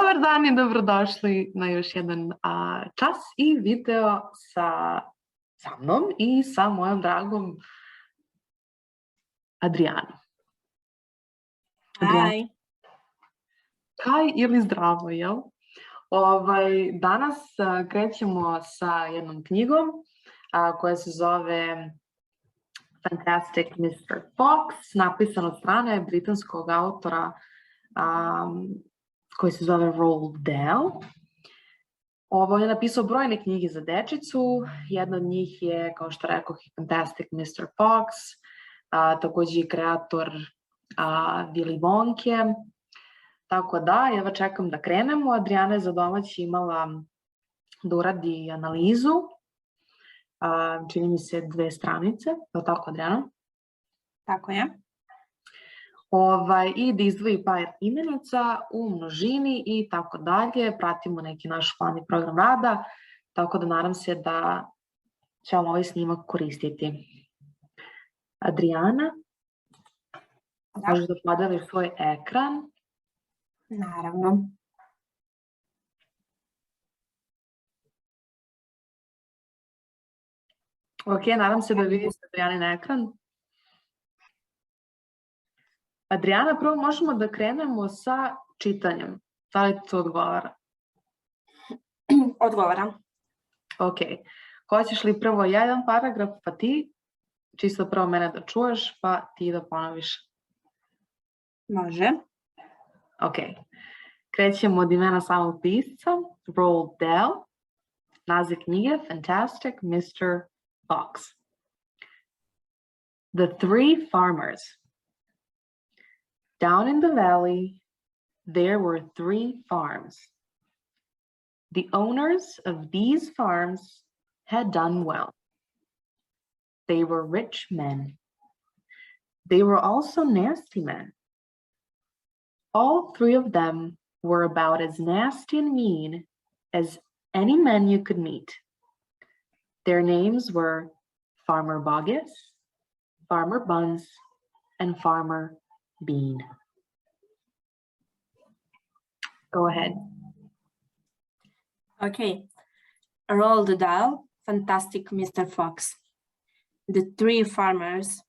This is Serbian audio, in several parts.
Dobar dan i dobrodošli na još jedan čas i video sa mnom i sa mojom dragom Adrijanom. Hi. Kaj ili zdravo, jel? Danas krećemo sa jednom knjigom koja se zove Fantastic Mr. Fox, napisana od strane britanskog autora koji se zove Roald Dahl. On je napisao brojne knjige za dečicu. Jedna od njih je, kao što rekoh, Fantastic Mr. Fox, takođe i kreator Willy Wonke. Tako da, ja čekam da krenemo. Adrijana je za domać imala da uradi analizu. Čini mi se 2 stranice. Je li tako, Adrijana? Tako je. I da izdvoji par imenica u množini i tako dalje. Pratimo neki naš plan i program rada, tako da nadam se da će vam ovaj snimak koristiti. Adrijana, možeš da podeliš svoj ekran? Naravno. Ok, nadam se da vidite Adrijanin ekran. Adrijana, prvo možemo da krenemo sa čitanjem. Da li to odgovara? Odgovaram. Ok. Hoćeš li prvo jedan paragraf, pa ti? Čisto prvo mene da čuješ, pa ti da ponoviš. Može. Ok. Krećemo od imena samog pisca. Roald Dahl. Naziv knjige Fantastic Mr. Fox. The Three Farmers. Down in the valley, there were 3 farms. The owners of these farms had done well. They were rich men. They were also nasty men. All 3 of them were about as nasty and mean as any men you could meet. Their names were Farmer Boggis, Farmer Buns, and Farmer Bean. Go ahead. Okay. Roald Dahl, Fantastic Mr. Fox. The 3 farmers.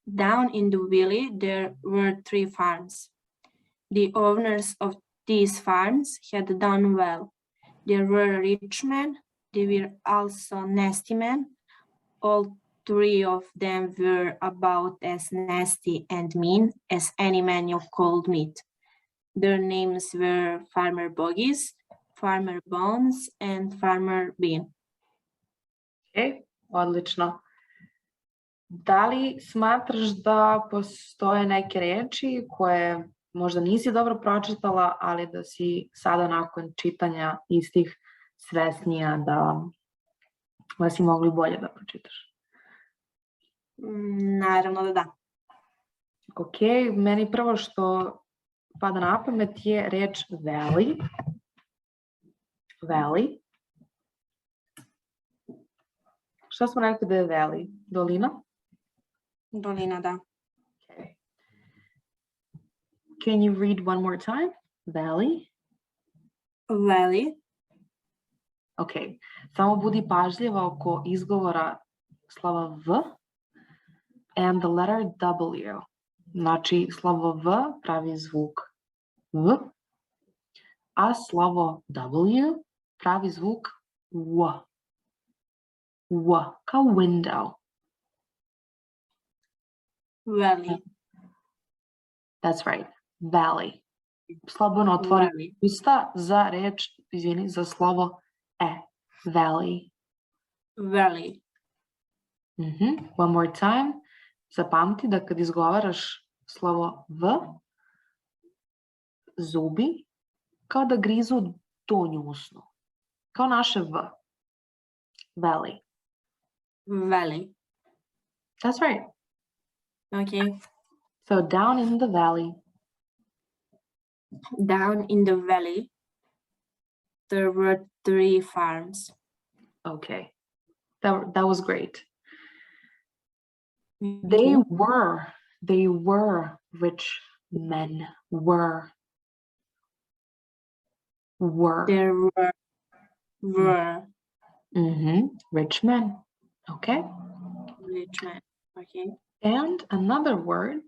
Down in the valley, there were 3 farms. The owners of these farms had done well. There were rich men. They were also nasty men. All 3 of them were about as nasty and mean as any man you could meet. Their names were Farmer Boggis, Farmer Bones, and Farmer Bean. Ok, odlično. Da li smatraš da postoje neke reči koje možda nisi dobro pročitala, ali da si sada nakon čitanja istih svesnija da si mogli bolje da pročitaš? Naravno da da. Ok, meni prvo što pada na pamet je reč valley. Valley. Šta smo rekli da je valley? Dolina? Dolina, da. Okay. Can you read one more time? Valley. Valley. Ok, samo budi pažljiva oko izgovora slova V and the letter W. Znači, slovo V pravi zvuk V, a slovo W pravi zvuk W. W, kao window. Valley. That's right, valley. Slobodno otvori usta za reč, izvini, za slovo E. Valley. Valley. One more time. Zapamti da kad izgovaraš slovo V, zubi kao da grizu donju usnu. Kao naše V. Valley. Valley. That's right. Okay. So down in the valley. Down in the valley, there were 3 farms. Okay. That was great. They were rich men. Were. Were. There were Rich men. Okay. rich men. Okay. And another word,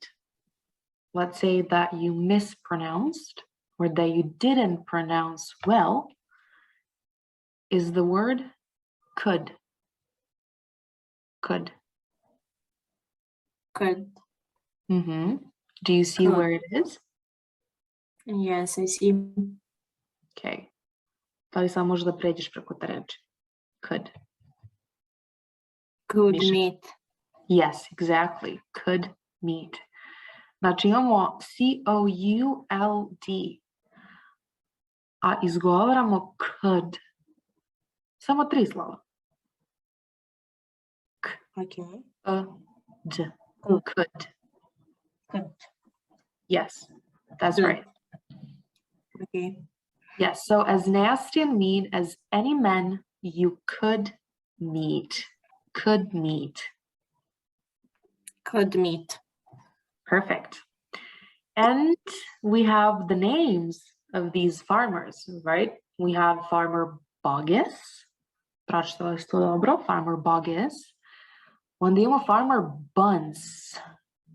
let's say that you mispronounced or that you didn't pronounce well, is the word could. Could. Could. Do you see Could. where it is? Yes, I see. Okay. Da li samo možeš da pređeš preko te reči? Could. Could Više. meet. Yes, exactly. Could meet. Znači imamo C-O-U-L-D, a izgovaramo could. Samo 3 slova. Okay. D. Could. Could. Could. Yes, that's Could. right. Okay. Yes, so as nasty and mean as any men you could meet. Could meet. Could meet. Perfect. And we have the names of these farmers, right? We have Farmer Boggis. Pročitali ste to dobro? Farmer Boggis. Onda imamo Farmer Buns.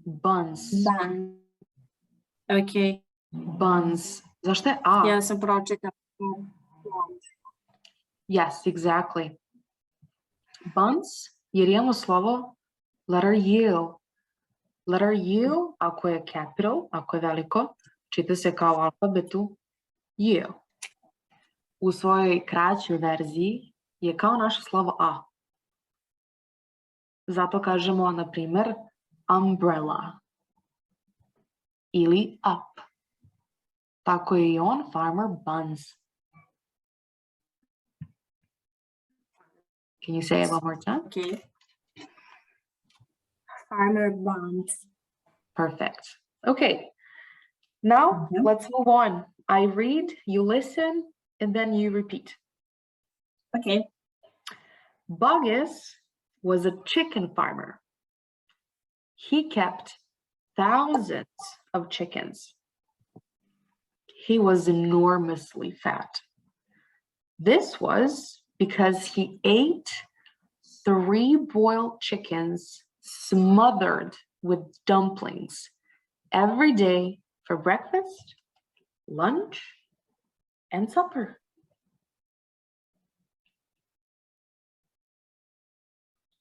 Buns. Bun. Okay. Buns. Zašto je A? Ja sam pročitala. Yes, exactly. Buns, jer imamo slovo letter U. Letter U, ako je capital, ako je veliko, čita se kao u alfabetu U. U svojoj kraćoj verziji je kao naše slovo A. Zato kažemo, na primjer, umbrella ili up. Tako je i on, Farmer Buns. Can you say it one more time? Okay. Farmer Buns. Perfect. Okay. Now let's move on. I read, you listen, and then you repeat. Okay. Boggis was a chicken farmer. He kept thousands of chickens. He was enormously fat. This was because he ate 3 boiled chickens smothered with dumplings every day for breakfast, lunch, and supper.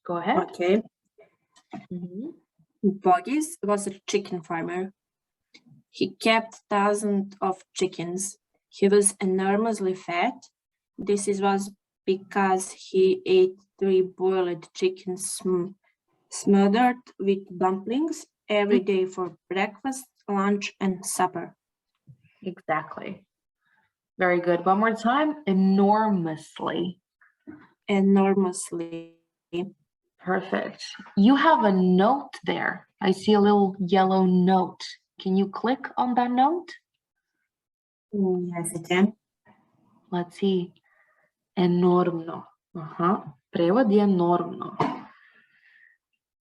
Go ahead. Okay. Boggis was a chicken farmer. He kept thousands of chickens. He was enormously fat. Was because he ate 3 boiled chickens smothered with dumplings every day for breakfast, lunch, and supper. Exactly. Very good. One more time. Enormously. Enormously. Perfect. You have a note there. I see a little yellow note. Can you click on that note? Yes, I can. Let's see. Enormno. Prevod je enormno.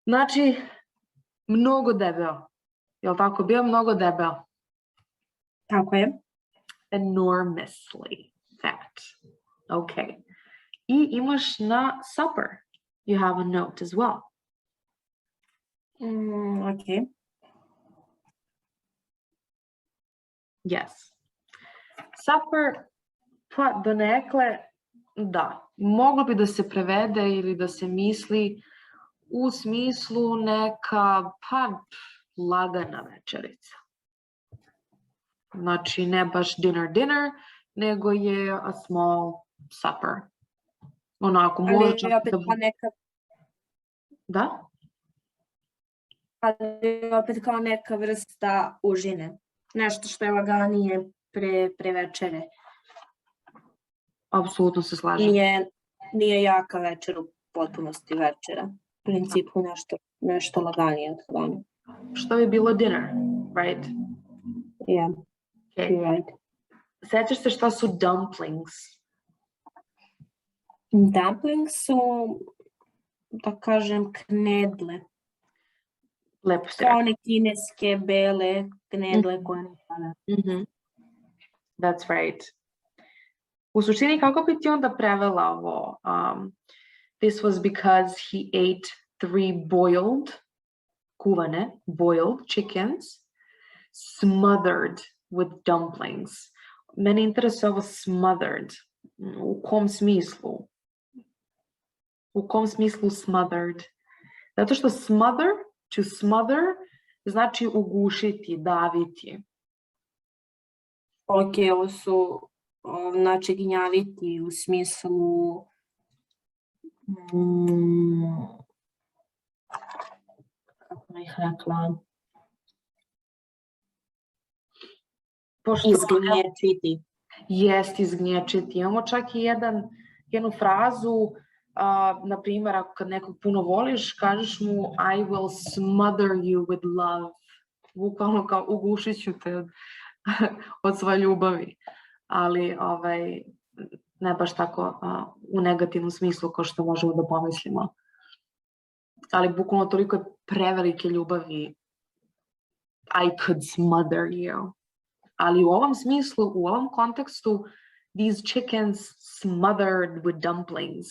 Znači, mnogo debeo. Jel' tako? Bio mnogo debeo. Tako je. Enormously fat. Okay. I imaš na supper. You have a note as well. Okay. Yes. Supper, pa donekle, da. Moglo bi da se prevede ili da se misli u smislu neka, pa, lagana večerica. Znači, ne baš dinner, nego je a small supper. Onako, može Ali opet da... kao neka... Da? Ali opet kao neka vrsta užine. Nešto što je laganije pre večere. Apsolutno se slažem. Nije jaka večer u potpunosti večera. U principu nešto laganije od hrane. Što bi bilo dinner, right? Yeah, Okay. you're right. Sećaš se šta su dumplings? Dumplings su, da kažem, knedle. Lepo se Kao one kineske bele knedle koje ne pada. That's right. U suštini, kako bi ti onda prevela ovo? This was because he ate 3 boiled chickens, smothered with dumplings. Mene interesuje ovo smothered. U kom smislu? U kom smislu smothered? Zato što to smother, znači ugušiti, daviti. Ok, ovo su, znači, gnjaviti u smislu... kako bih rekla? Izgnječiti. Jest izgnječiti. Imamo čak i jednu frazu, na primjer, ako kad nekog puno voliš, kažeš mu I will smother you with love. Bukvalno kao ugušit ću te od svoje ljubavi. Ali ne baš tako u negativnom smislu kao što možemo da pomislimo. Ali bukvalno toliko je prevelike ljubavi I could smother you. Ali u ovom smislu, u ovom kontekstu, these chickens smothered with dumplings.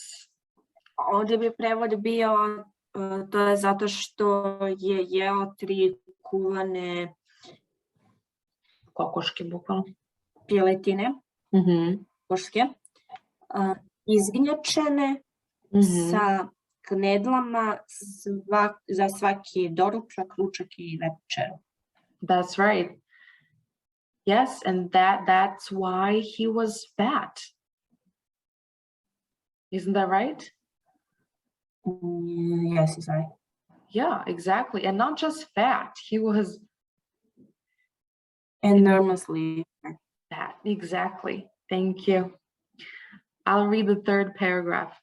Ovdje bi prevod bio, to je zato što je jeo 3 kuvane kokoške, bukvalno. Piletine, kokoške, izgnječene sa knedlama za svaki doručak, ručak i večeru. That's right. Yes, and that's why he was fat. Isn't that right? Yes, it's right. Yeah, exactly. And not just fat, he was enormously fat. Exactly. Thank you. I'll read the 3rd paragraph.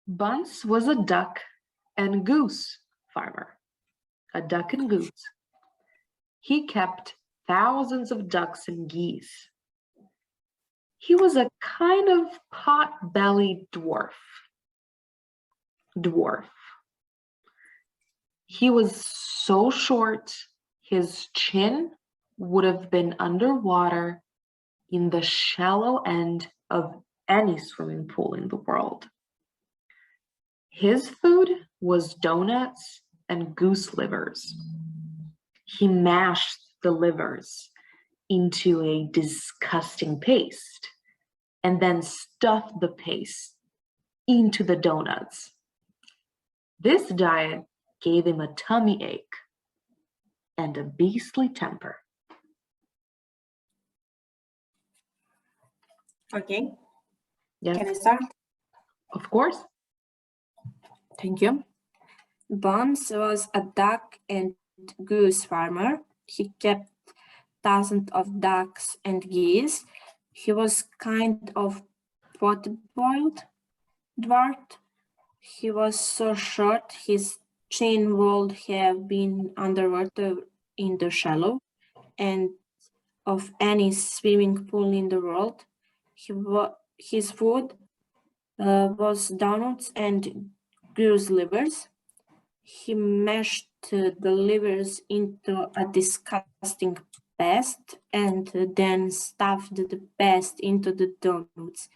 Bunce was a duck and goose farmer. A duck and goose. He kept thousands of ducks and geese. He was a kind of pot-bellied dwarf. He was so short, his chin would have been underwater in the shallow end of any swimming pool in the world. His food was donuts and goose livers. He mashed the livers into a disgusting paste and then stuffed the paste into the donuts. This diet gave him a tummy ache and a beastly temper. Okay. Yes. Can I start? Of course. Thank you. Bunce was a duck and goose farmer. He kept thousands of ducks and geese. He was kind of pot-boiled dwarf. He was so short, his chin would have been underwater in the shallow end of any swimming pool in the world. His food was donuts and goose livers. He mashed the livers into a disgusting paste and then stuffed the paste into the donuts.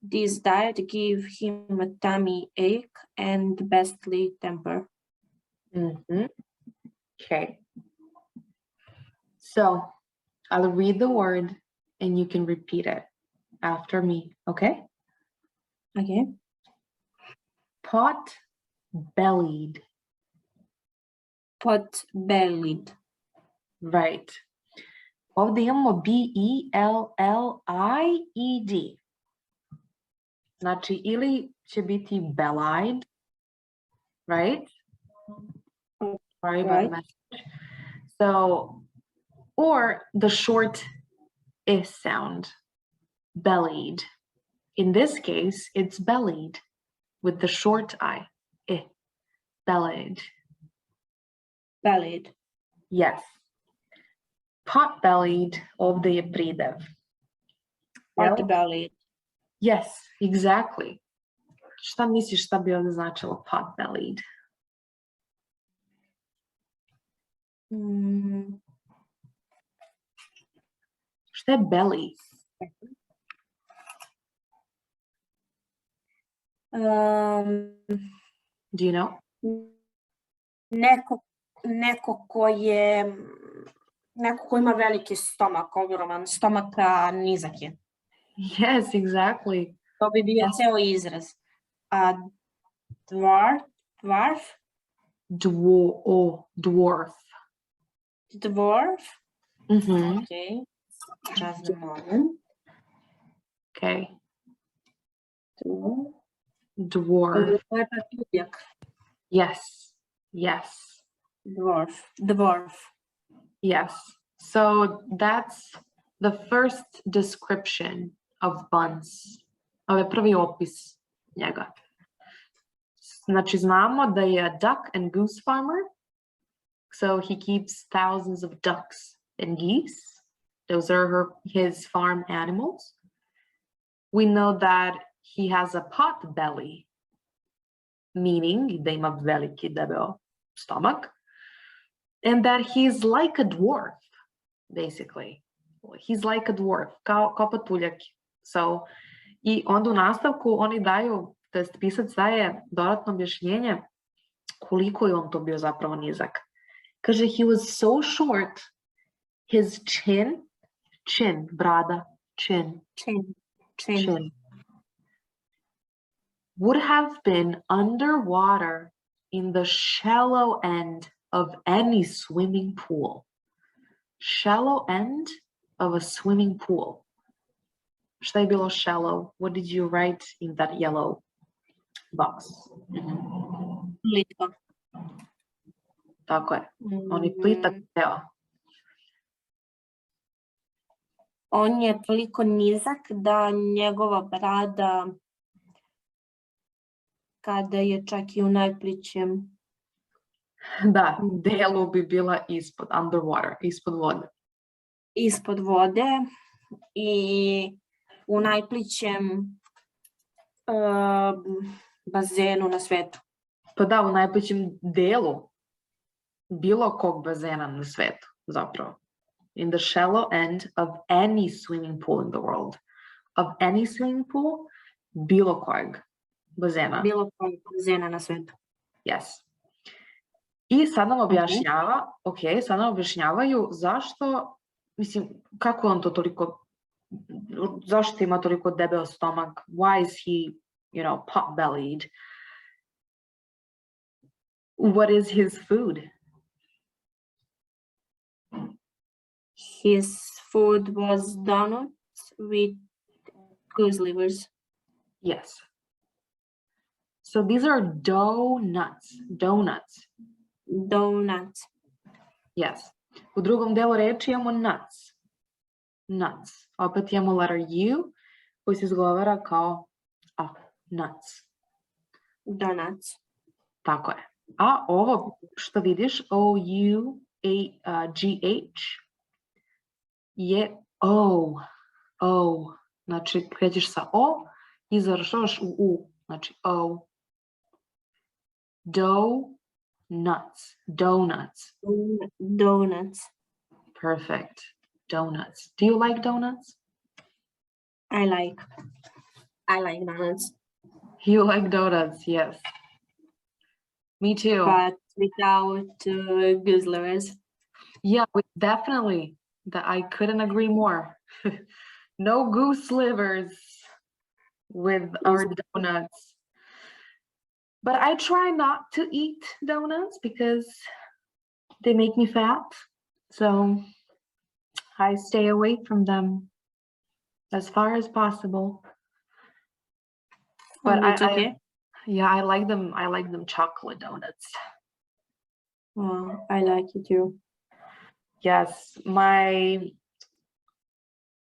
This diet gave him a tummy ache and beastly temper. Okay. So I'll read the word and you can repeat it after me, okay? Okay. Pot-bellied. Pot-bellied. Right. Ovdje imamo B-E-L-L-I-E-D. Znači, ili će biti bellied, right? Sorry about the message. So, or the short I sound, bellied. In this case, it's bellied with the short I, bellied. Bellied. Yes. Pot-bellied, ovdje je pridev. Pot-bellied. Yes, exactly. Šta misliš šta bi ovdje značilo pot-bellied? Šta je belly? Do you know? Neko ko ima veliki stomak, ogroman stomak, a nizak je. Yes, exactly. To bi bio ceo izraz. A dwarf? Dwarf. Dwarf? Mm-hmm. Okay. Just a moment. Okay. Dwarf. To je patuljak. Yes. Dwarf. Yes. So that's the first description of Buns. Ovo je prvi opis njega. Znači znamo da je a duck and goose farmer. So he keeps thousands of ducks and geese. Those are his farm animals. We know that he has a pot belly, meaning da ima veliki debeo stomak, and that he's like a dwarf, basically. He's like a dwarf, kao patuljak. So, i onda u nastavku oni daju, to jest pisac daje dodatno objašnjenje koliko je on to bio zapravo nizak. Kaže, he was so short, his chin, brada, chin. Would have been underwater in the shallow end of any swimming pool. Shallow end of a swimming pool. Šta je bilo shallow? What did you write in that yellow box? Plitko. Tako je. On je plitak deo. On je toliko nizak da njegova brada, kada je čak i u najplićem. Da, delu bi bila ispod, underwater, ispod vode. Ispod vode i u najplićem bazenu na svetu. Pa da, u najplićem delu bilo kog bazena na svetu, zapravo. In the shallow end of any swimming pool in the world. Of any swimming pool, bilo kojeg bazena. Bilo kojeg bazena na svetu. Yes. I sad nam objašnjava, sad nam objašnjavaju zašto, mislim, kako on to toliko, zašto ima toliko debel stomak, why is he, pot-bellied? What is his food? His food was donuts with goose livers. Yes. So these are donuts. Yes. U drugom delu reči imamo nuts. Opet imamo letter U koji se izgovara kao a, nuts. Donuts. Tako je. A ovo što vidiš, O-U-G-H, je O. Znači, krećeš sa O i završavaš u U. Znači, O. Donuts. Perfect. Donuts. Do you like donuts? I like donuts. You like donuts, yes. Me too. But without goose livers. Yeah, definitely. I couldn't agree more. No goose livers with our donuts. But I try not to eat donuts because they make me fat. So I stay away from them as far as possible. But I like them. I like them chocolate donuts. Oh, I like it too. Yes,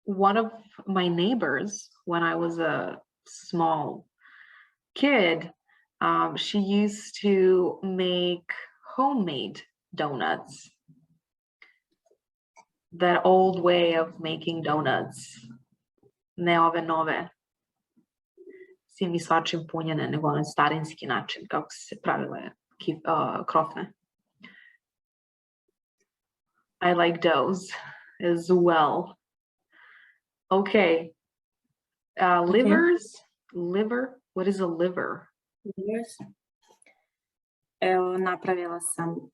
one of my neighbors, when I was a small kid, she used to make homemade donuts. That old way of making donuts. Ne ove nove. Svim i svačim punjene, nego onaj starinski način kako se pravile krofne. I like those as well. Okay. Livers. Liver. What is a liver? Years. Evo, napravila sam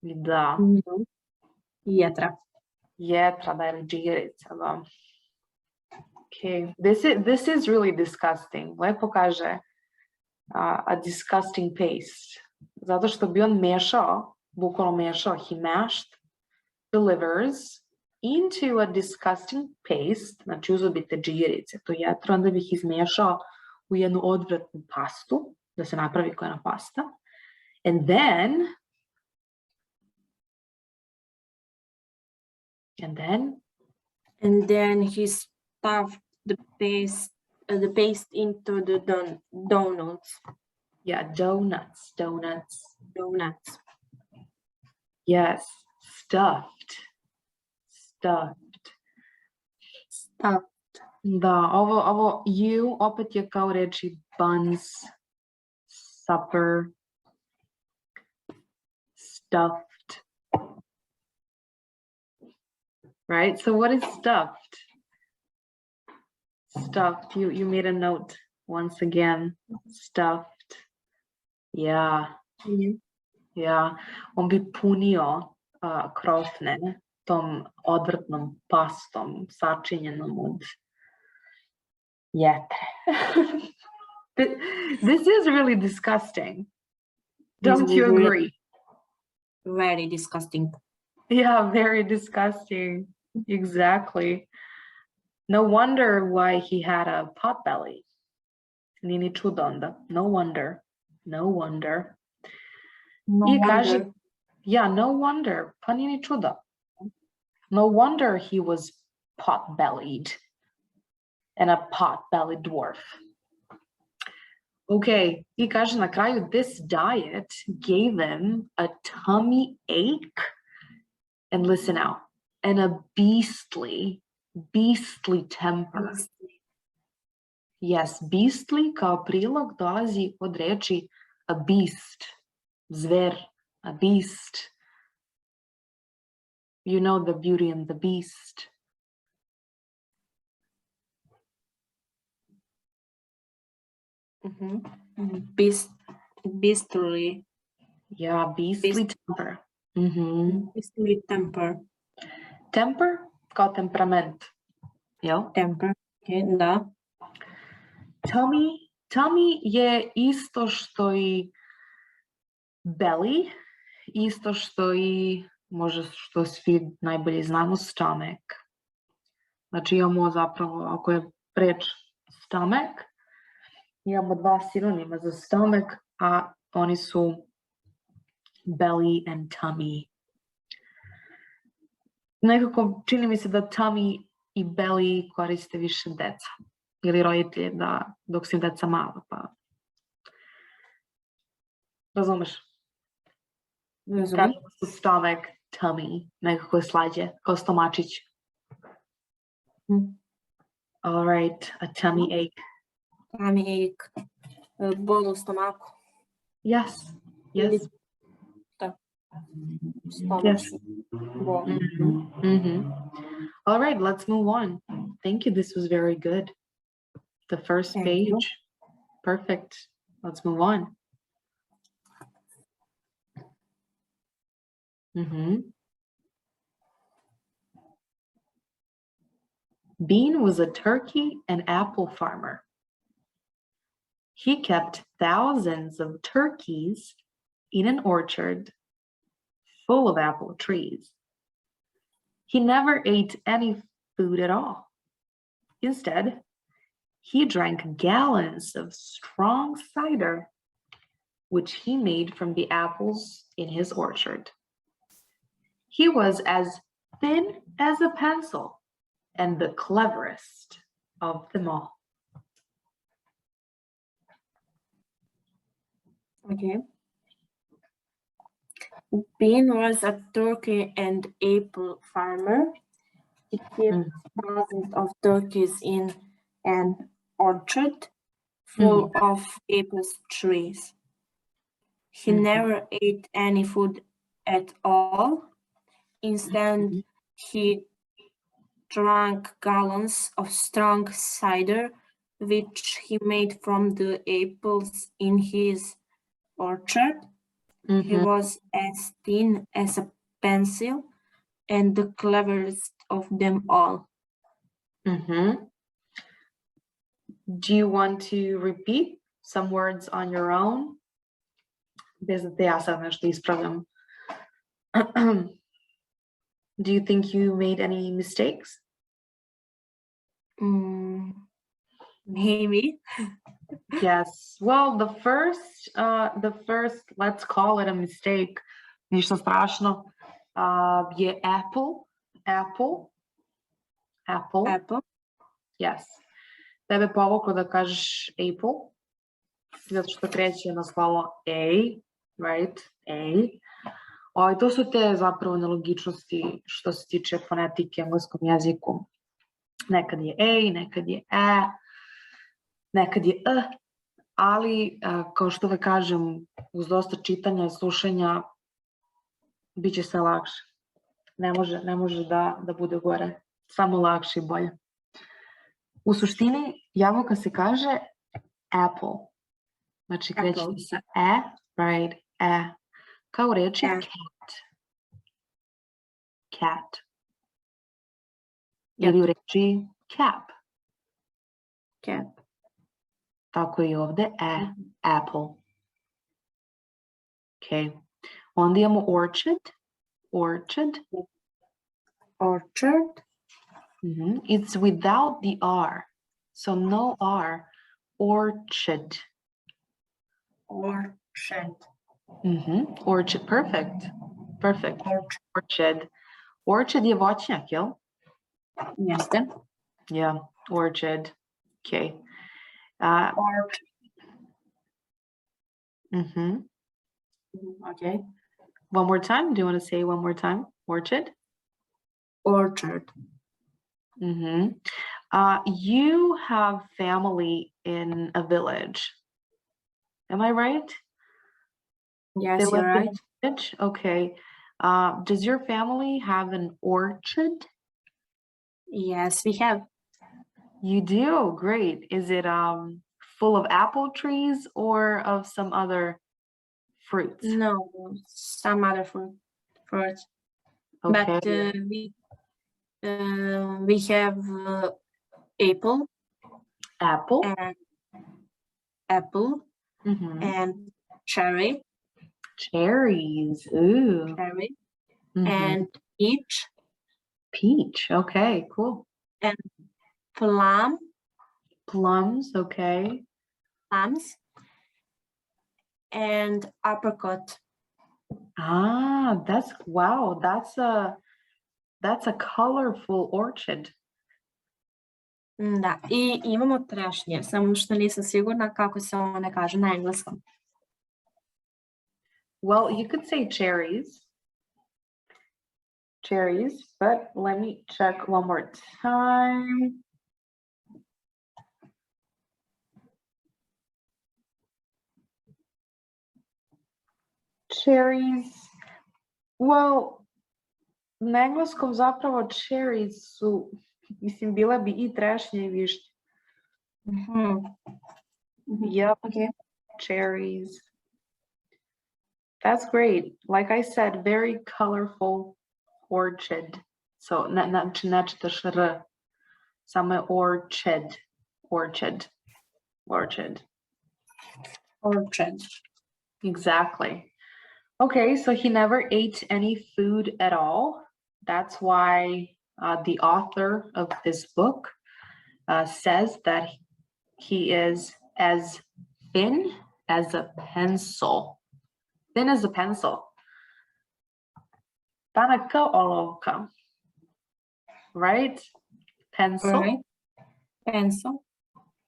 Da. jetra. Jetra, da, ili džigerica, da. Okay, this is really disgusting. Lepo kaže a disgusting paste. Zato što bi on mešao, bukvalno mešao, he mashed the livers into a disgusting paste, znači uzeo bi te džigerice, to jetro, onda bih izmešao u jednu odvratnu pastu, da se napravi koja je pasta. And then he stuffed the paste into the donuts. Yeah, donuts. Yes, stuffed. Da, ovo you opet je kao reči buns, supper, stuffed. Right? So what is stuffed? Stuffed. You made a note once again. Stuffed. Yeah. Yeah. On bi punio krofne tom odvrtnom pastom sačinjenom od jetre. This is really disgusting. Don't you agree? Very disgusting. Yeah, very disgusting. Exactly. No wonder why he had a pot belly. Nije ni čudo onda. No wonder. I kaže, yeah, no wonder. Pa nije ni čudo. No wonder he was pot-bellied and a pot-bellied dwarf. Okay, i kaže na kraju, this diet gave him a tummy ache, and listen now, and a beastly temper. Yes, beastly kao prilog dolazi od reči a beast, zver, a beast. You know the Beauty and the Beast. Beastly. Yeah, beastly temper. Beastly temper. Temper kao temperament. Jel? Temper, okay, da. Tummy je isto što i belly, isto što i možda što svi najbolje znamo stomach. Znači imamo zapravo, ako je reč stomach, imamo dva sinonima za stomach, a oni su belly and tummy. Nekako čini mi se da tummy i belly koriste više deca ili roditelje dok su im deca mala, pa razumeš? Kako su stomach, tummy, nekako je slađe, kao stomačić. All right, a tummy ache. Tummy ache. Bol u stomaku. Yes. Da. Yes. All right, let's move on. Thank you, this was very good. The first page. Perfect. Let's move on. Bean was a turkey and apple farmer. He kept thousands of turkeys in an orchard full of apple trees. He never ate any food at all. Instead, he drank gallons of strong cider, which he made from the apples in his orchard. He was as thin as a pencil and the cleverest of them all. Okay. Bean was a turkey and apple farmer. He kept thousands of turkeys in an orchard full of apple trees. He never ate any food at all. Instead, he drank gallons of strong cider, which he made from the apples in his orchard. He was as thin as a pencil and the cleverest of them all. Do you want to repeat some words on your own? Bez da te ja sad nešto ispravljam. Do you think you made any mistakes? Maybe. Yes. Well, the first, let's call it a mistake, ništa strašno, je apple. Yes. Tebe povuklo da kažeš apple, zato što kreće na slovo A, right? A. To su te zapravo nelogičnosti što se tiče fonetike u engleskom jeziku. Nekad je A, nekad je E, nekad je ali kao što uvek kažem, uz dosta čitanja i slušanja bit će sve lakše. Ne može da bude gore, samo lakše i bolje. U suštini jabuka se kaže apple. Znači kreće sa E, right, E. Kao reči cat. Ili u reči cap. Tako i ovde apple. Okay. Onda imamo orchard. It's without the R. So no R. Orchard. Orchard. Perfect. Orchard je voćnjak, jel? Jeste. Yeah, orchard. Okay. Okay. One more time. Do you want to say one more time? Orchard. You have family in a village. Am I right? Yes, you're right. Okay. Does your family have an orchard? Yes, we have. You do? Great. Is it full of apple trees or of some other fruits? No, some other fruits. Okay. But we have apple. And cherry. Cherries. Ooh. Cherry. And peach. Okay, cool. And plums. Okay. Plums. And apricot. That's a colorful orchard. Da, i imamo trešnje, samo što nisam sigurna kako se one kaže na engleskom. Well, you could say cherries, but let me check one more time. Cherries. Well, na engleskom zapravo cherries su, mislim, bile bi i trešnje i višnje. Yep, okay. Cherries. That's great. Like I said, very colorful orchard. So, ne čitaš R, samo je orchard. Exactly. Okay, so he never ate any food at all. That's why the author of this book says that he is as thin as a pencil. Thin as a pencil. Tanak kao olovka. Right? Pencil. Right. Pencil.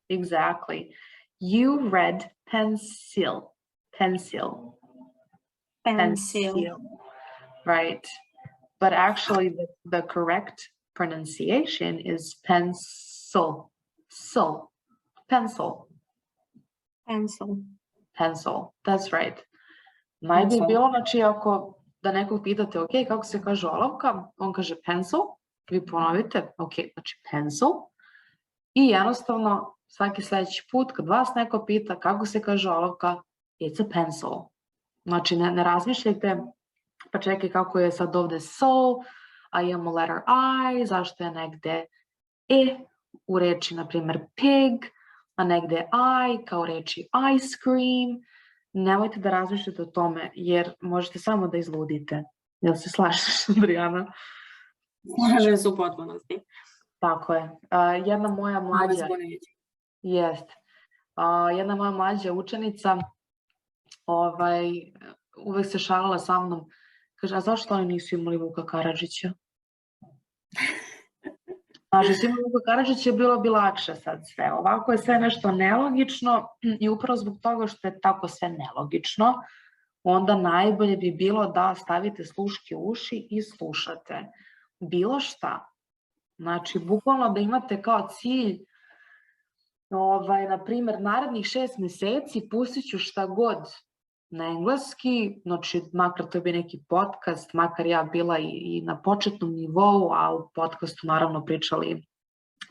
Exactly. You read pencil. Right. But actually the correct pronunciation is pencil. Pencil. That's right. Najbolje bi bilo, znači, ako da nekog pitate, ok, kako se kaže olovka, on kaže pencil, vi ponovite, ok, znači pencil, i jednostavno svaki sledeći put kad vas neko pita kako se kaže olovka, it's a pencil. Znači ne razmišljajte, pa čekaj kako je sad ovde so, a imamo letter I, zašto je negde u reči, na primer pig, a negde I kao reči ice cream. Nemojte da razmišljate o tome, jer možete samo da izludite. Jel se slažeš, Adrijana? Slažem se u potpunosti. Tako je. Jedna moja mlađa... Jedna moja mlađa učenica uvek se šalila sa mnom. Kaže, a zašto oni nisu imali Vuka Karadžića? Znači, s imali Vuka Karadžića bilo bi lakše sad sve. Ovako je sve nešto nelogično i upravo zbog toga što je tako sve nelogično, onda najbolje bi bilo da stavite sluške u uši i slušate bilo šta. Znači, bukvalno da imate kao cilj, na primjer, narednih 6 meseci pustit ću šta god na engleski, znači makar to bi neki podcast, makar ja bila i na početnom nivou, a u podcastu naravno pričali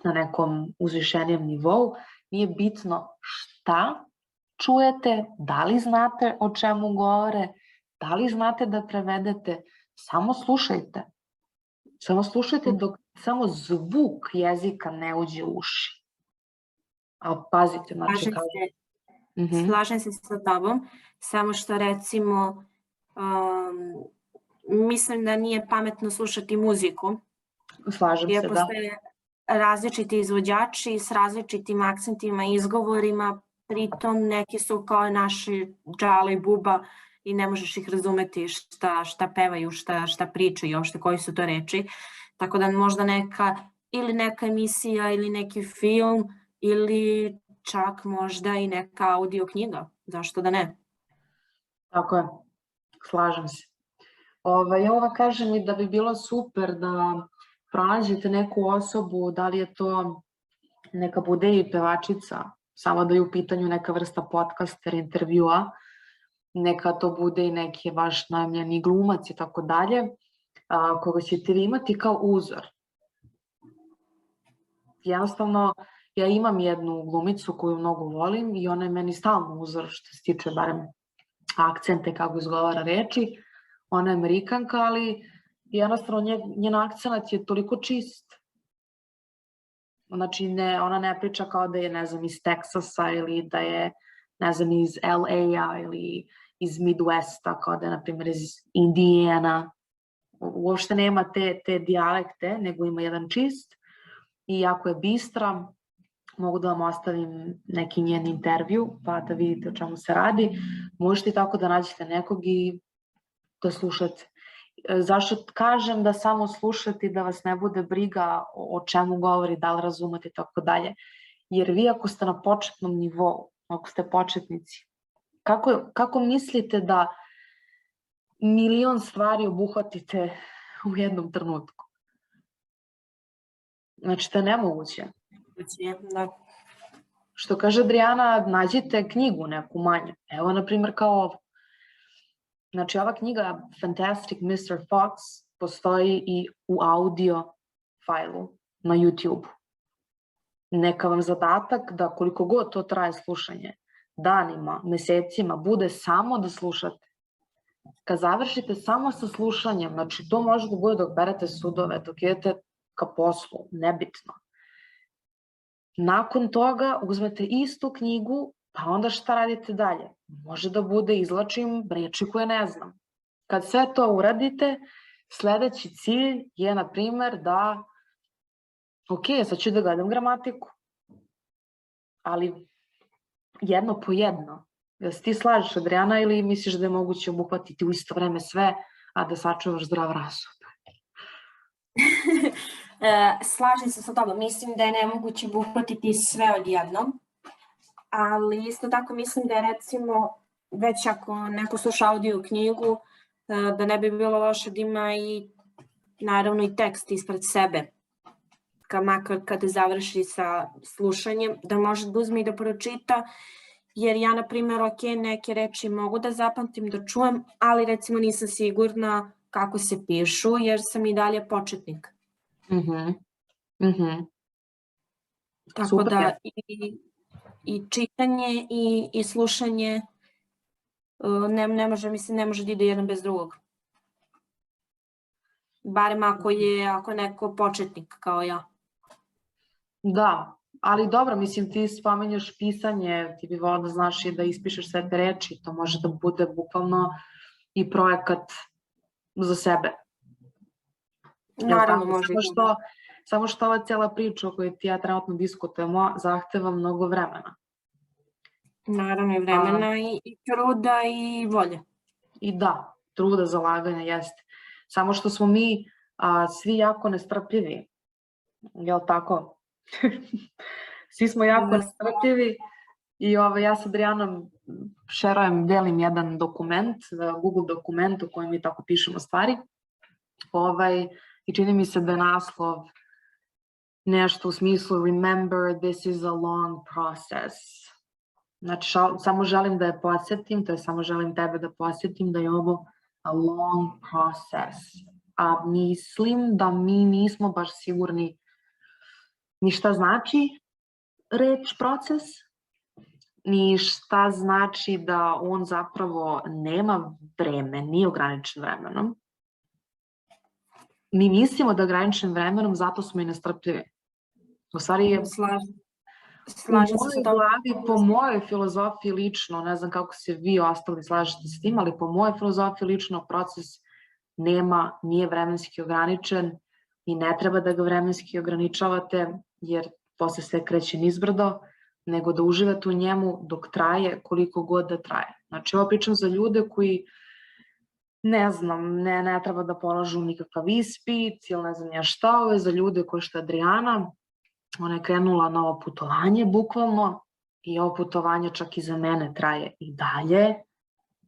na nekom uzvišenijem nivou, nije bitno šta čujete, da li znate o čemu govore, da li znate da prevedete, samo slušajte. Samo slušajte dok samo zvuk jezika ne uđe u uši. A pazite, znači Slažem se sa tobom, samo što recimo mislim da nije pametno slušati muziku. Slažem se, da. Jer postoje različiti izvođači s različitim akcentima i izgovorima, pritom neki su kao naši Džala i Buba i ne možeš ih razumeti šta pevaju, šta pričaju, uopšte koji su to reči. Tako da možda neka emisija ili neki film ili čak možda i neka audio knjiga. Zašto da ne? Tako je, slažem se. Ova kaže mi da bi bilo super da pronađete neku osobu, da li je to neka bude i pevačica, samo da je u pitanju neka vrsta podcasta, intervjua, neka to bude i neki vaš najomljeni glumac i tako dalje, koga ćete vi imati kao uzor. Jednostavno, ja imam jednu glumicu koju mnogo volim i ona je meni stalno uzor što se tiče barem akcente kako izgovara reči. Ona je Amerikanka, ali jednostavno njen akcenat je toliko čist. Znači, ona ne priča kao da je, ne znam, iz Teksasa ili da je, ne znam, iz LA-a ili iz Midwesta, kao da je, na primjer, iz Indijana. Uopšte nema te dijalekte, nego ima jedan čist i jako je bistra. Mogu da vam ostavim neki njen intervju, pa da vidite o čemu se radi. Možete i tako da nađete nekog i da slušate. Zašto kažem da samo slušate i da vas ne bude briga o čemu govori, da li razumete i tako dalje. Jer vi ako ste na početnom nivou, ako ste početnici, kako mislite da milion stvari obuhvatite u jednom trenutku? Znači, to je nemoguće. Što kaže Adrijana, nađite knjigu neku manju. Evo, na primjer, kao ovo. Znači, ova knjiga Fantastic Mr. Fox postoji i u audio fajlu na YouTube. Neka vam zadatak da koliko god to traje slušanje, danima, mesecima, bude samo da slušate. Kad završite samo sa slušanjem, znači to može da bude dok berete sudove, dok idete ka poslu, nebitno. Nakon toga uzmete istu knjigu, pa onda šta radite dalje? Može da bude izlačim reči koje ne znam. Kad sve to uradite, sledeći cilj je, na primer, da ok, sad ću da gledam gramatiku, ali jedno po jedno. Jel se ti slažeš, Adrijana, ili misliš da je moguće obuhvatiti u isto vreme sve, a da sačuvaš zdrav razum? Slažem se sa tobom. Mislim da je nemoguće obuhvatiti sve odjednom, ali isto tako mislim da je, recimo, već ako neko sluša audio knjigu, da ne bi bilo loše da ima i naravno i tekst ispred sebe. Makar kada završi sa slušanjem, da može da uzme i da pročita, jer ja, na primjer, ok, neke reči mogu da zapamtim, da čujem, ali recimo nisam sigurna kako se pišu, jer sam i dalje početnik. Tako da i čitanje i slušanje ne može da ide jedan bez drugog. Barem ako je neko početnik kao ja. Da, ali dobro, mislim, ti spomenjaš pisanje, ti bi volila da znaš i da ispišeš sve te reči, to može da bude bukvalno i projekat za sebe. Naravno, može. Samo što ova cijela priča o kojoj ti ja trenutno diskutujemo zahteva mnogo vremena. Naravno, i vremena, i truda, i volje. I da, truda, zalaganja, jeste. Samo što smo mi svi jako nestrpljivi. Jel tako? Svi smo jako nestrpljivi i ja sa Adrijanom delim jedan dokument, Google dokument u kojem mi tako pišemo stvari. I čini mi se da je naslov nešto u smislu remember this is a long process. Znači, samo želim da je podsjetim, to je samo želim tebe da podsjetim da je ovo a long process. A mislim da mi nismo baš sigurni ni šta znači reč proces, ni šta znači da on zapravo nema vreme, nije ograničen vremenom. Mi mislimo da je ograničen vremenom, zato smo i nestrpljivi. U stvari je po mojoj filozofiji lično, ne znam kako se vi ostali slažete s tim, ali po mojoj filozofiji lično proces nije vremenski ograničen i ne treba da ga vremenski ograničavate, jer posle sve kreće nizbrdo, nego da uživate u njemu dok traje, koliko god da traje. Znači, ovo pričam za ljude koji, ne znam, ne treba da polažu nikakav ispit ili ne znam ja šta, ovo je za ljude koji što je Adrijana, ona je krenula na ovo putovanje, bukvalno, i ovo putovanje čak i za mene traje i dalje.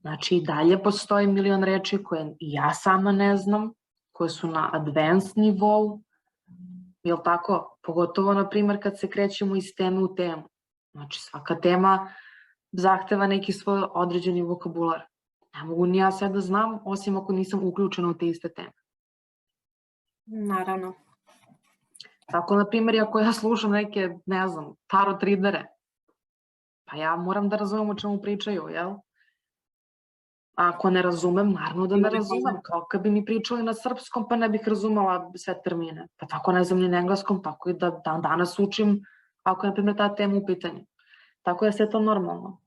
Znači, i dalje postoji milion reči koje i ja sama ne znam, koje su na advanced nivou, jel tako? Pogotovo, na primjer, kad se krećemo iz teme u temu. Znači, svaka tema zahteva neki svoj određeni vokabular. Ne mogu ni ja sve da znam, osim ako nisam uključena u te iste teme. Naravno. Tako, na primjer, ako ja slušam neke, ne znam, tarot ridere, pa ja moram da razumem o čemu pričaju, jel? A ako ne razumem, naravno da ne razumem. Kao kad bi mi pričali na srpskom, pa ne bih razumela sve termine. Pa tako ne znam ni na engleskom, tako i da danas učim, ako je, na primjer, ta tema u pitanju. Tako je sve to normalno.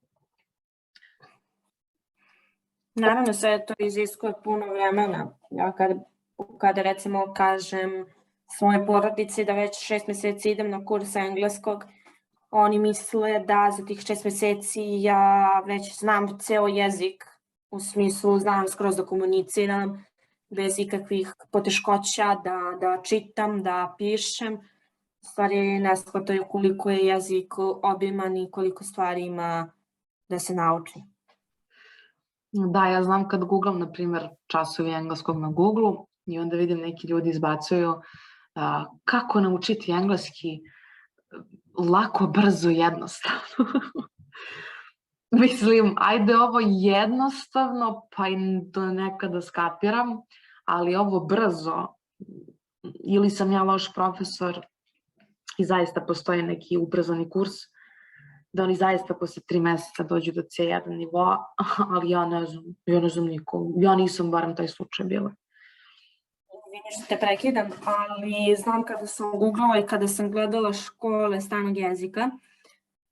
Naravno, sve to iziskuje puno vremena. Ja kada recimo kažem svoje porodici da već 6 meseci idem na kurs engleskog, oni misle da za tih 6 meseci ja već znam ceo jezik, u smislu znam skroz da komuniciram bez ikakvih poteškoća, da čitam, da pišem. U stvari ne shvataju koliko je jezik obiman i koliko stvari ima da se nauči. Da, ja znam kad googlam, na primjer, časovi engleskog na Googlu i onda vidim neki ljudi izbacuju kako naučiti engleski lako, brzo, jednostavno. Mislim, ajde ovo jednostavno, pa i do nekada skapiram, ali ovo brzo, ili sam ja loš profesor i zaista postoji neki ubrzani kurs, da oni zaista posle 3 meseca dođu do C1 nivoa, ali ja ne znam nikom, ja nisam barem taj slučaj bila. Vidim što te prekidam, ali znam kada sam googlala i kada sam gledala škole stranog jezika,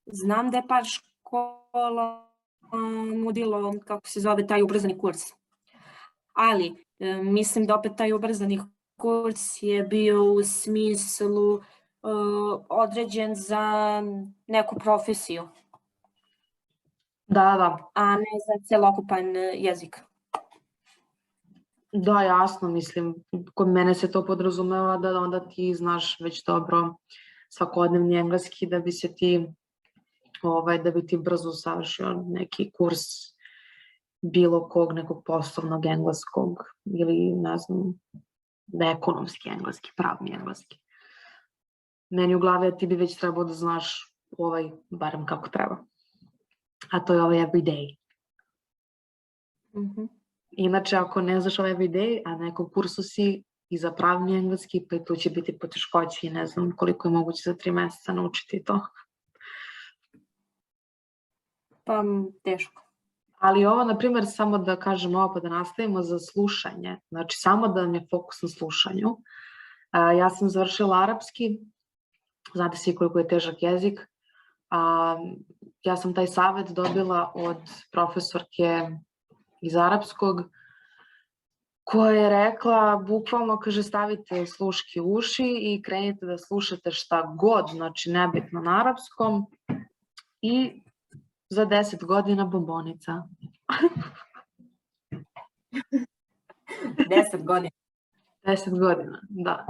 znam da je par škola nudilo, kako se zove, taj ubrzani kurs. Ali mislim da opet taj ubrzani kurs je bio u smislu određen za neku profesiju. Da. A ne za celokupan jezik. Da, jasno, mislim, kod mene se to podrazumeva da onda ti znaš već dobro svakodnevni engleski da bi se ti, da bi ti brzo savršio neki kurs bilo kog nekog poslovnog engleskog ili, ne znam, ekonomski engleski, pravni engleski. Meni u glavi ti bi već trebao da znaš barem kako treba. A to je everyday. Inače, ako ne znaš everyday, a na nekom kursu si i za pravni engleski, pa i tu će biti poteškoći i ne znam koliko je moguće za 3 meseca naučiti to. Pa teško. Ali ovo, na primjer, samo da kažem ovo pa da nastavimo za slušanje. Znači, samo da nam je fokus na slušanju. Ja sam završila arapski. Znate svi koliko je težak jezik. Ja sam taj savjet dobila od profesorke iz arapskog, koja je rekla, bukvalno, kaže, stavite sluške u uši i krenite da slušate šta god, znači nebitno na arapskom, i za 10 godina bombonica. 10 godina. 10 godina, da.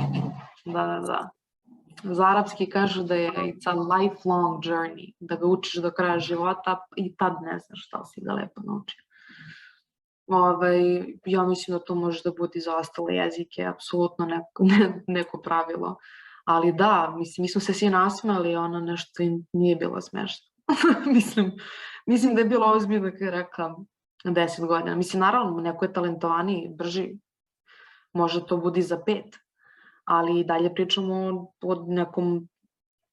Za arapski kažu da je it's a lifelong journey, da ga učiš do kraja života i tad ne znaš šta si ga lepo naučio. Ja mislim da to može da bude i za ostale jezike, apsolutno neko pravilo. Ali da, mi smo se svi nasmeli, ono nešto im nije bilo smešno. Mislim da je bilo ozbiljno kad je rekla 10 godina. Mislim, naravno, neko je talentovaniji, brži, može to bude i za 5, ali dalje pričamo o nekom,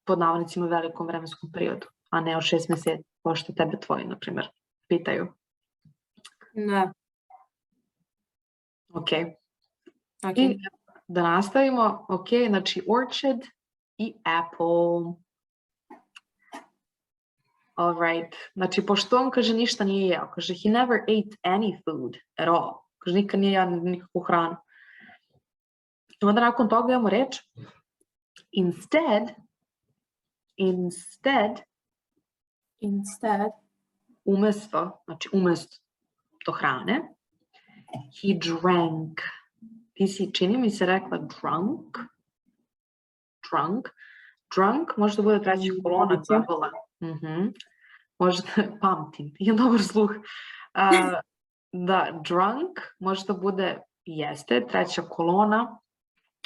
pod navodnicima, velikom vremenskom periodu, a ne o 6 meseci, kao što tebe tvoji, na primjer, pitaju. Da. Ok. I da nastavimo, ok, znači orchard i apple. All right. Znači, pošto on, kaže, ništa nije jeo, kaže, he never ate any food at all. Kaže, nikad nije jeo nikakvu hranu. I onda nakon toga imamo reč instead, umesto, znači umesto hrane, he drank. Ti si, čini mi se, rekla drunk, može da bude treća kolona glagola. Možda, pamtim, imam dobar sluh. Da, drunk može da bude jeste, treća kolona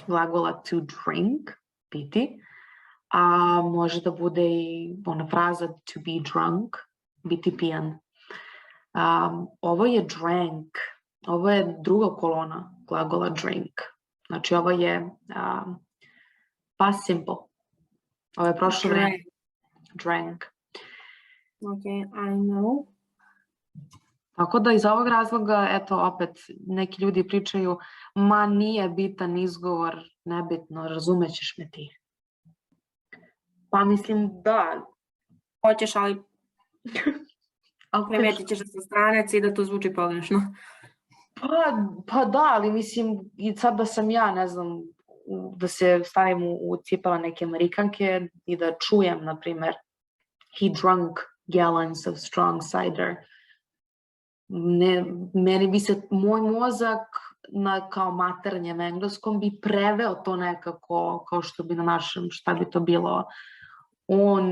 glagola to drink, piti, a može da bude i ona fraza to be drunk, biti pijan. Ovo je drank, ovo je druga kolona glagola drink. Znači ovo je past simple. Ovo je prošlo vreme. Drank. Ok, I know. Tako da iz ovog razloga, eto, opet, neki ljudi pričaju, ma nije bitan izgovor, nebitno, razumećeš me ti. Pa mislim da. Hoćeš, ali primetit ćeš sa stranac i da to zvuči pogrešno. Pa da, ali mislim, i sad da sam ja, ne znam, da se stavim u cipela neke Amerikanke i da čujem, na primer, he drank gallons of strong cider. Meni bi se moj mozak kao maternjem engleskom bi preveo to nekako kao što bi na našem, šta bi to bilo. On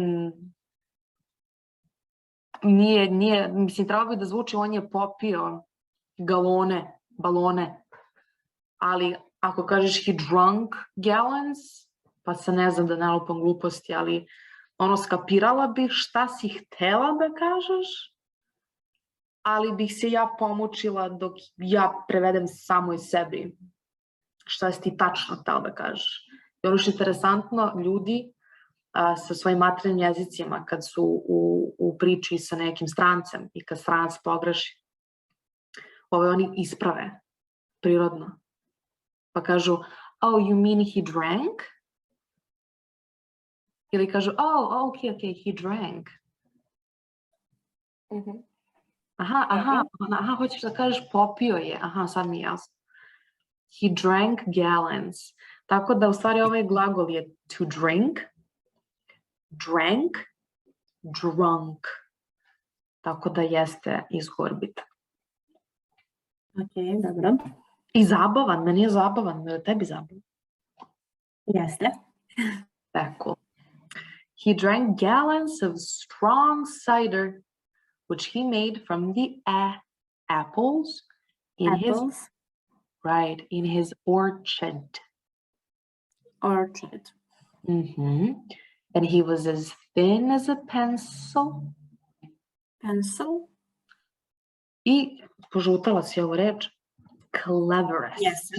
nije, mislim, trebalo bi da zvuči on je popio balone, ali ako kažeš he drunk gallons, pa se ne znam da ne lupam gluposti, ali ono, skapirala bih šta si htela da kažeš, ali bih se ja pomučila dok ja prevedem samo iz sebi šta si ti tačno htela da kažeš. I ono što je interesantno, ljudi sa svojim materijalnim jezicima kad su u priči sa nekim strancem i kad stranac pogreši, oni isprave prirodno. Pa kažu, oh, you mean he drank? Ili kažu, oh, ok, he drank. Aha, hoćeš da kažeš popio je. Aha, sad mi je jasno. He drank gallons. Tako da u stvari ovaj glagol je to drink, drank, drunk. Tako da jeste izgovor bitan. Ok, dobro. I zabavan, meni je zabavan, tebi zabavan. Jeste. Cool. He drank gallons of strong cider, which he made from the apples in his orchard. Orchard. And he was as thin as a pencil. Pencil? I požutala si ovu reč. Cleverest. Yes.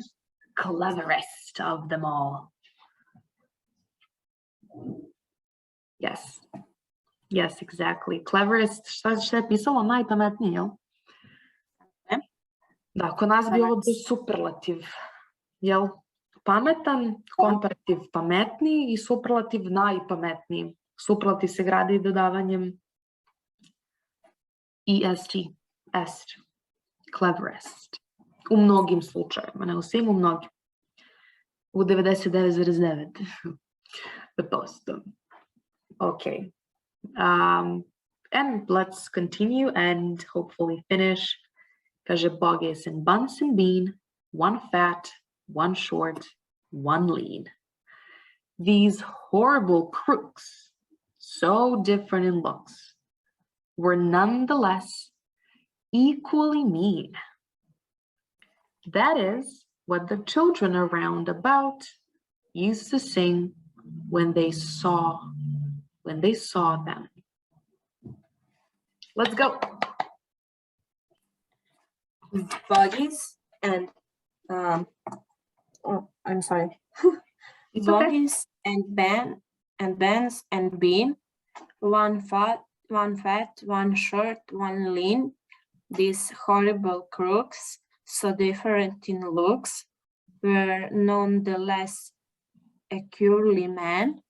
Cleverest of them all. Yes. Yes, exactly. Cleverest, šta je pisalo? Najpametniji, jel? Da, kod nas bi ovo bio superlativ. Jel? Pametan, komparativ pametniji i superlativ najpametniji. Superlativ se gradi dodavanjem est, est, cleverest. U mnogim slučajevima, ne u svim, u mnogim. U 99,9%. Okay. And let's continue and hopefully finish. Kaže, bogus and buns and bean, one fat, one short, one lean. These horrible crooks, so different in looks, were nonetheless equally mean. That is what the children around about used to sing when they saw them. Let's go. Bogus and I'm sorry. Bogus and Ben's and bean, one fat, one short, one lean. These horrible crooks, so different in looks, were nonetheless equally mean.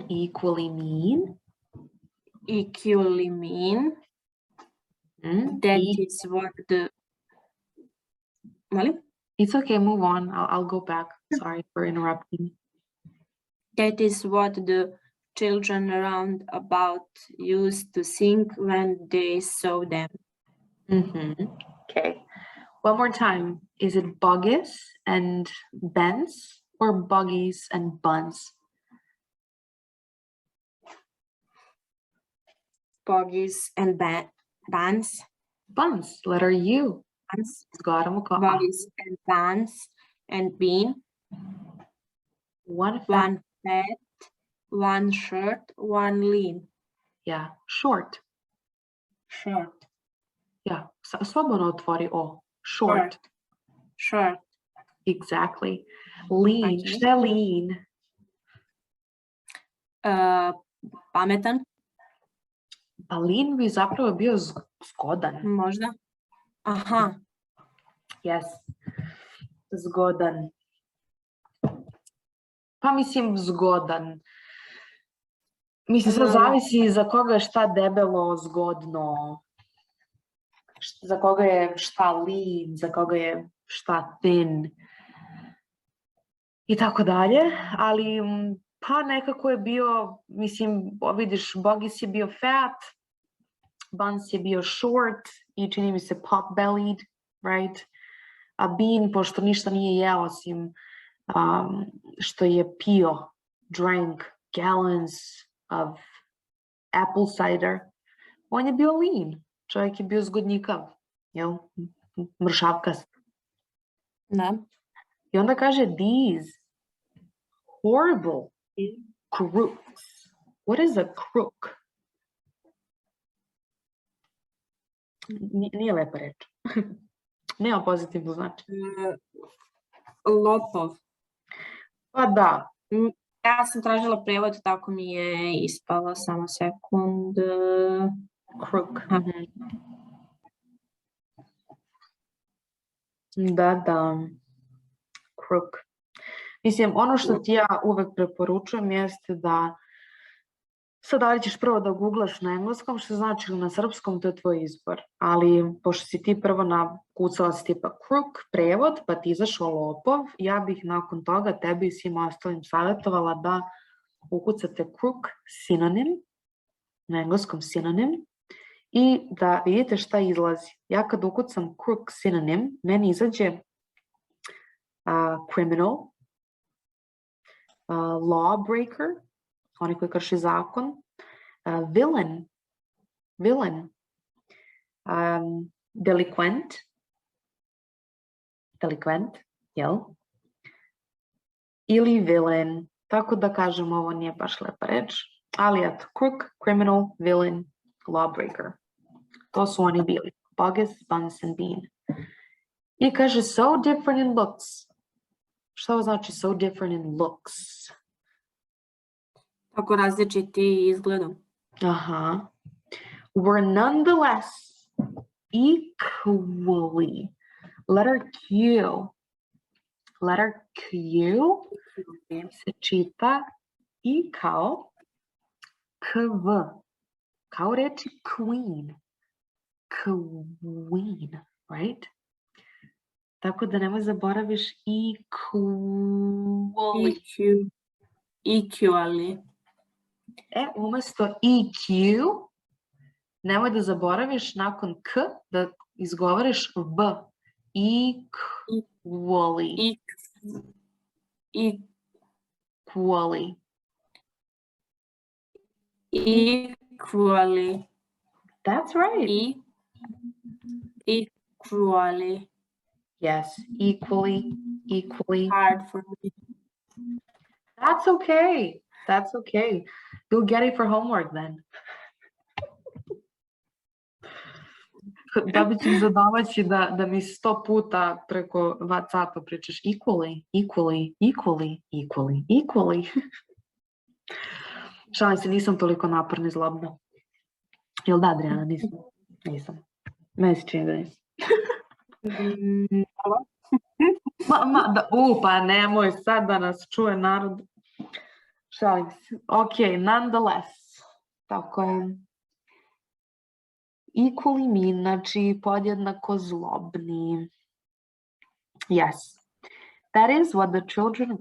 Equally mean. Equally mean. That is what the... Molly? It's okay, move on. I'll go back. Sorry for interrupting. That is what the children around about used to sing when they saw them. Okay. One more time. Is it bogus and Ben's or buggies and buns? Buggies and buns. Buns, letter U. Buns. Buggies and buns and bean. One fat, one short, one lean. Yeah, short. Short. Yeah, slobodno otvori O. Short. Short. Exactly. Lean. Okay. Šta je lean? Pametan. Pa lean bi zapravo bio zgodan. Možda. Aha. Yes. Zgodan. Pa mislim zgodan. Mislim, sad zavisi za koga je šta debelo, zgodno, za koga je šta lean, za koga je šta thin i tako dalje, ali pa nekako je bio, mislim, vidiš, Bogis je bio fat, Buns je bio short i čini mi se pot-bellied, right? A Bean, pošto ništa nije jeo osim što je pio, drank gallons of apple cider, on je bio lean. Čovjek je bio zgodnjikav, jel? Mršavkast. Da. I onda kaže, these horrible crooks. What is a crook? Nije lepa reč. Nema pozitivno znači. Lopov. Pa da. Ja sam tražila prevod, tako mi je ispalo, samo sekund. Crook. Da. Crook. Mislim, ono što ti ja uvek preporučujem jeste da sad da li ćeš prvo da googlaš na engleskom, što znači na srpskom, to je tvoj izbor. Ali, pošto si ti prvo nakucala si tipa crook, prevod, pa ti izašao lopov, ja bih nakon toga tebi i svim ostalim savjetovala da ukucate crook sinonim, na engleskom sinonim, i da vidite šta izlazi. Ja kad ukucam crook sinonim, meni izađe criminal, lawbreaker, oni koji krši zakon, villain, delinquent, jel? Ili villain, tako da kažem, ovo nije baš lepa reč, ali eto, crook, criminal, villain, lawbreaker. To su oni bili, Bogis, Buns and Bean. I kaže, so different in looks. Šta ovo znači so different in looks? Tako različiti izgledom. Were nonetheless equally. Letter Q. Letter Q se čita i kao kv. Kao reči queen. Queen, right? Tako da nemoj zaboraviš equally. Equally. Umesto EQ, nemoj da zaboraviš nakon k da izgovoriš v. Equally. Equally. Equally. That's right. Equally. Yes, equally. Hard for me. That's okay. That's okay. You'll get it for homework then. Dobit ću zadavaći da mi 100 puta preko WhatsAppa pričaš equally. Šalim se, nisam toliko naporna i zlobna. Jel da, Adrijana? Nisam. Meni se čini da nisam. Pa nemoj sad da nas čuje narod. Šalim se. Ok, nonetheless. Tako je. Equally mean, znači podjednako zlobni. Yes. That is what the children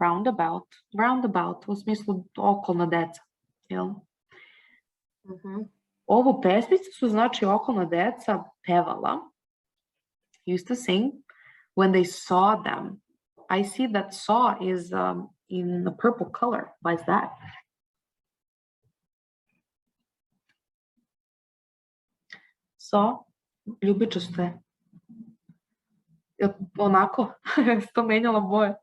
roundabout u smislu okolna deca. Jel? Ovu pesmicu su znači okolna deca pevala. Used to sing when they saw them. I see that saw is in the purple color. Why is that? So, ljubičasto je. Onako, to menjala boje.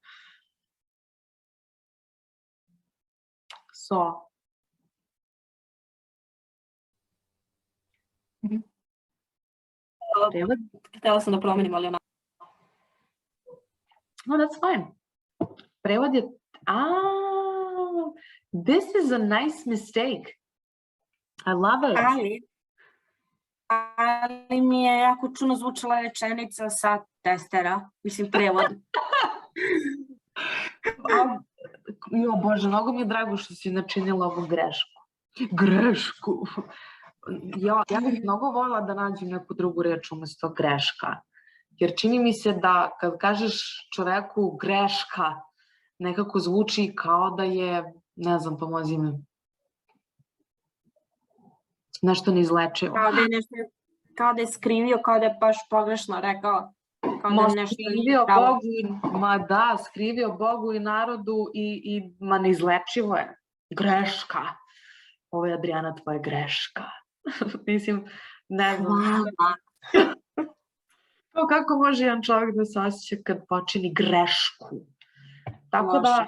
So. Htjela sam da promenim, ali onako. No, that's fine. Prevod je... This is a nice mistake. I love it. Ali mi je jako čudno zvučala rečenica sa testera. Mislim, prevod. Jo, Bože, mnogo mi je drago što si načinila ovu grešku. Ja bih mnogo voljela da nađem neku drugu reč umesto greška. Jer čini mi se da kad kažeš čoveku greška, nekako zvuči kao da je, ne znam, pomozi mi, nešto neizlečivo. Kao da je skrivio, kao da je baš pogrešno rekao. Skrivio Bogu i narodu i neizlečivo je. Greška. Ovo je, Adrijana, tvoja greška. Mislim, ne znam. Kako može jedan čovjek da se osjeća kad počini grešku? Tako da,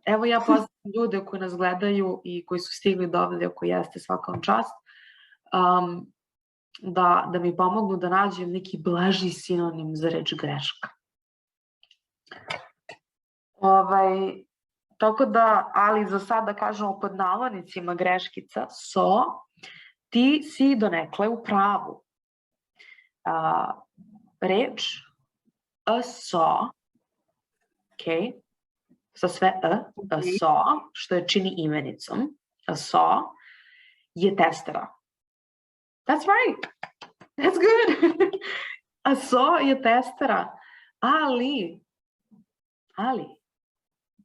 evo ja pozdravim ljude koji nas gledaju i koji su stigli do ovdje, ako jeste, svaka vam čast, da mi pomognu da nađem neki blaži sinonim za reč greška. Tako da, ali za sad da kažemo pod navodnicima greškica, ti si donekle u pravu. Reč sa sve što je čini imenicom, je testera. That's right. That's good. Je testera. Ali,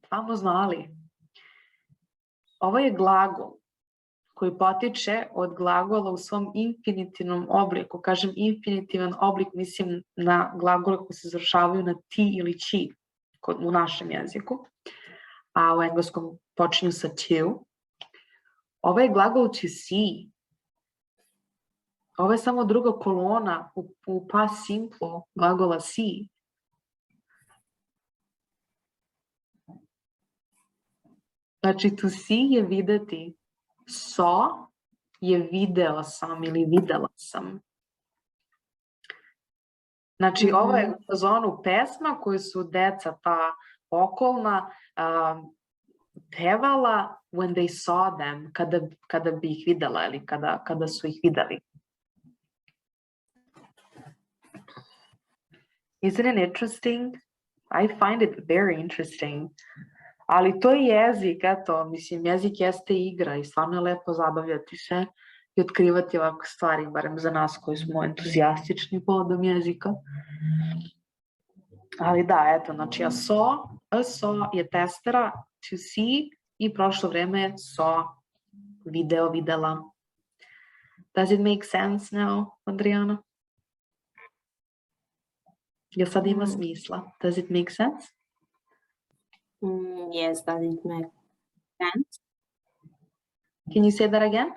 famozno ali. Ovo je glagol koji potiče od glagola u svom infinitivnom obliku. Kažem infinitivan oblik, mislim na glagole koji se završavaju na ti ili ći u našem jeziku, a u engleskom počinju sa to. Ovo je glagol to see. Ovo je samo druga kolona u past simplu glagola see. Znači, to see je videti. Je video sam ili videla sam. Znači, ovo je u fazonu pesma koju su deca ta okolna pevala when they saw them, kada bi ih videla ili kada su ih videli. Isn't it interesting? I find it very interesting. Ali to je jezik, eto, mislim, jezik jeste igra i stvarno je lepo zabavljati se i otkrivati ovakve stvari, barem za nas koji smo entuzijastični povodom jezika. Ali da, eto, znači a saw je testera, to see, i prošlo vreme je saw, video, videla. Does it make sense now, Adrijana? Jel sad ima smisla? Does it make sense? Yes, does it make sense? Can you say that again?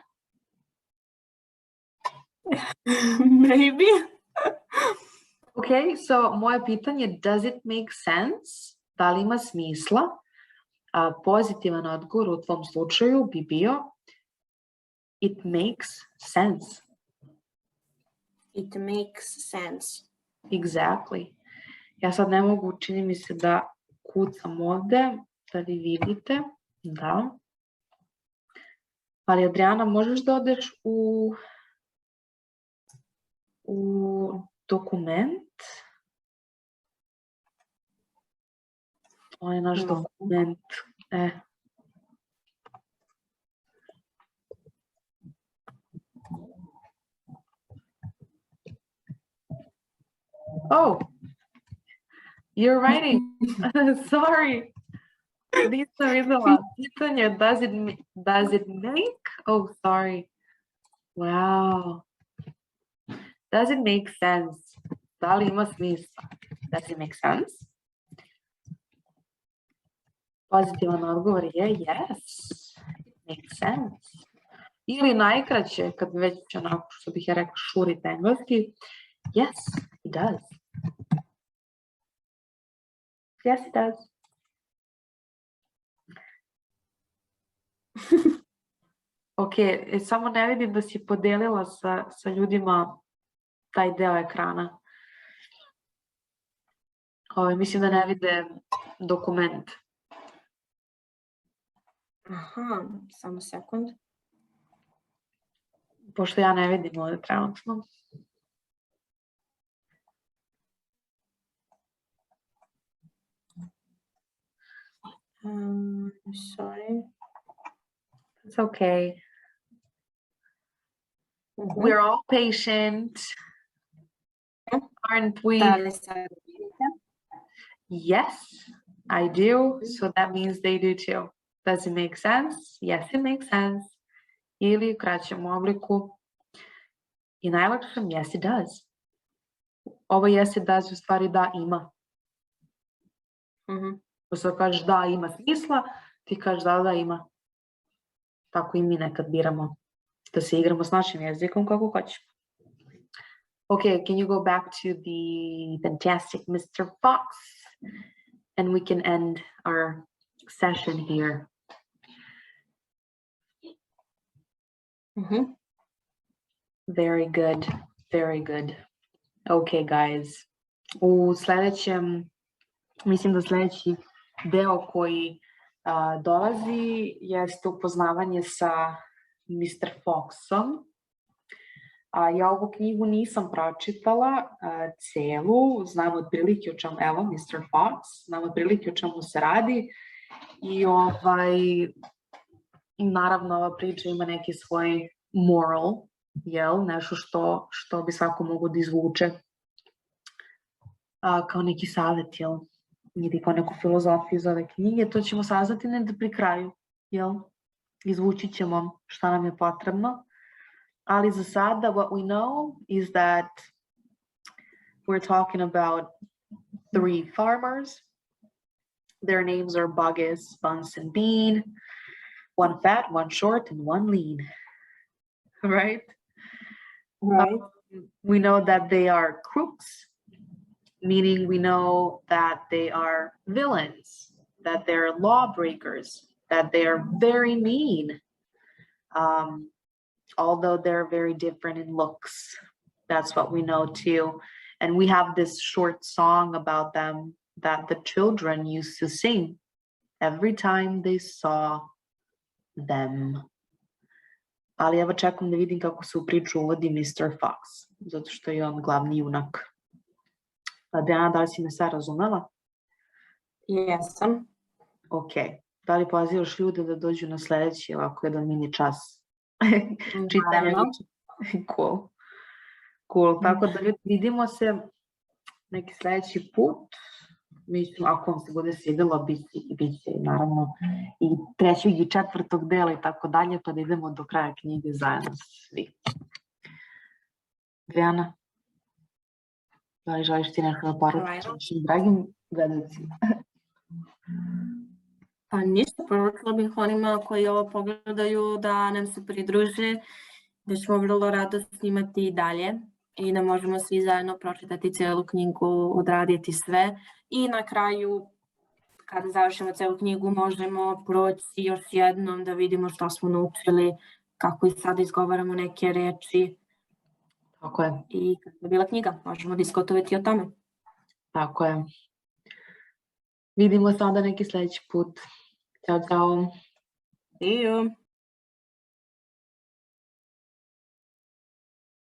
Maybe. Okay, so moje pitanje, does it make sense? Da li ima smisla? Pozitivan odgovor u tvom slučaju bi bio it makes sense. It makes sense. Exactly. Ja sad ne mogu, čini mi se da kucam ovde, da vi vidite. Da. Ali Adrijana, možeš da odeš u dokument? To je naš dokument. Oh, you're writing. Sorry. Nisam videla. Pitanje, does it make? Oh, sorry. Wow. Does it make sense? Da li ima smisla? Does it make sense? Pozitivan odgovor je yes. It makes sense. Ili najkraće, kad već onako, što bih ja rekla, šurite engleski, yes, it does. Yes, it does. Ok, samo ne vidim da si podelila sa ljudima taj deo ekrana. Mislim da ne vide dokument. Aha, samo sekund. Pošto ja ne vidim ovdje trenutno. Sorry. It's okay. We're all patient, aren't we? Yes, I do. So that means they do too. Does it make sense? Yes, it makes sense. Ili u kraćem obliku i najlakšem, yes, it does. Ovo yes, it does u stvari da ima. Pošto kažeš da ima smisla, ti kažeš da ima. Tako i mi nekad biramo da se igramo s našim jezikom kako hoćemo. Okay, can you go back to the fantastic Mr. Fox? And we can end our session here. Very good, very good. Okay, guys. U sljedećem, mislim da sljedeći deo koji dolazi jeste upoznavanje sa Mr. Foxom. Ja ovu knjigu nisam pročitala celu, znam otprilike o čemu, evo, Mr. Fox, znam otprilike o čemu se radi i naravno ova priča ima neki svoj moral, nešto što bi svako mogo da izvuče kao neki savjet, ili kao neku filozofiju za ove knjige, to ćemo saznati negde pri kraju, izvući ćemo šta nam je potrebno. Ali za sada, what we know is that we're talking about 3 farmers. Their names are Buggis, Bunce, and Bean. One fat, one short, and one lean. Right? Right. We know that they are crooks, meaning we know that they are villains, that they're lawbreakers, that they are very mean. Although they're very different in looks. That's what we know too. And we have this short song about them that the children used to sing every time they saw them. Ali evo čekam da vidim kako se u priču uvodi Mr. Fox, zato što je on glavni junak. Adriana, da li si me sve razumela? Jesam. Ok. Da li pozivaš ljude da dođu na sledeći ovako jedan mini čas? Čitanje. Naravno. Cool. Cool. Tako da vidimo se neki sledeći put. Mislim, ako vam se bude svidjelo, bit će naravno i 3. i 4. dela i tako dalje, pa da idemo do kraja knjige zajedno svi. Adrijana, da li želiš ti nešto da poručiš našim dragim gledalcima? Pa ništa, poručila bih onima koji ovo pogledaju da nam se pridruže, da ćemo vrlo rado snimati i dalje i da možemo svi zajedno pročitati celu knjigu, odraditi sve i na kraju, kada završimo celu knjigu, možemo proći još jednom da vidimo što smo naučili, kako i sada izgovaramo neke reči. Tako je. I kako je bila knjiga, možemo diskutovati o tome. Tako je. Vidimo se onda neki sledeći put. Ćao, čao. See you.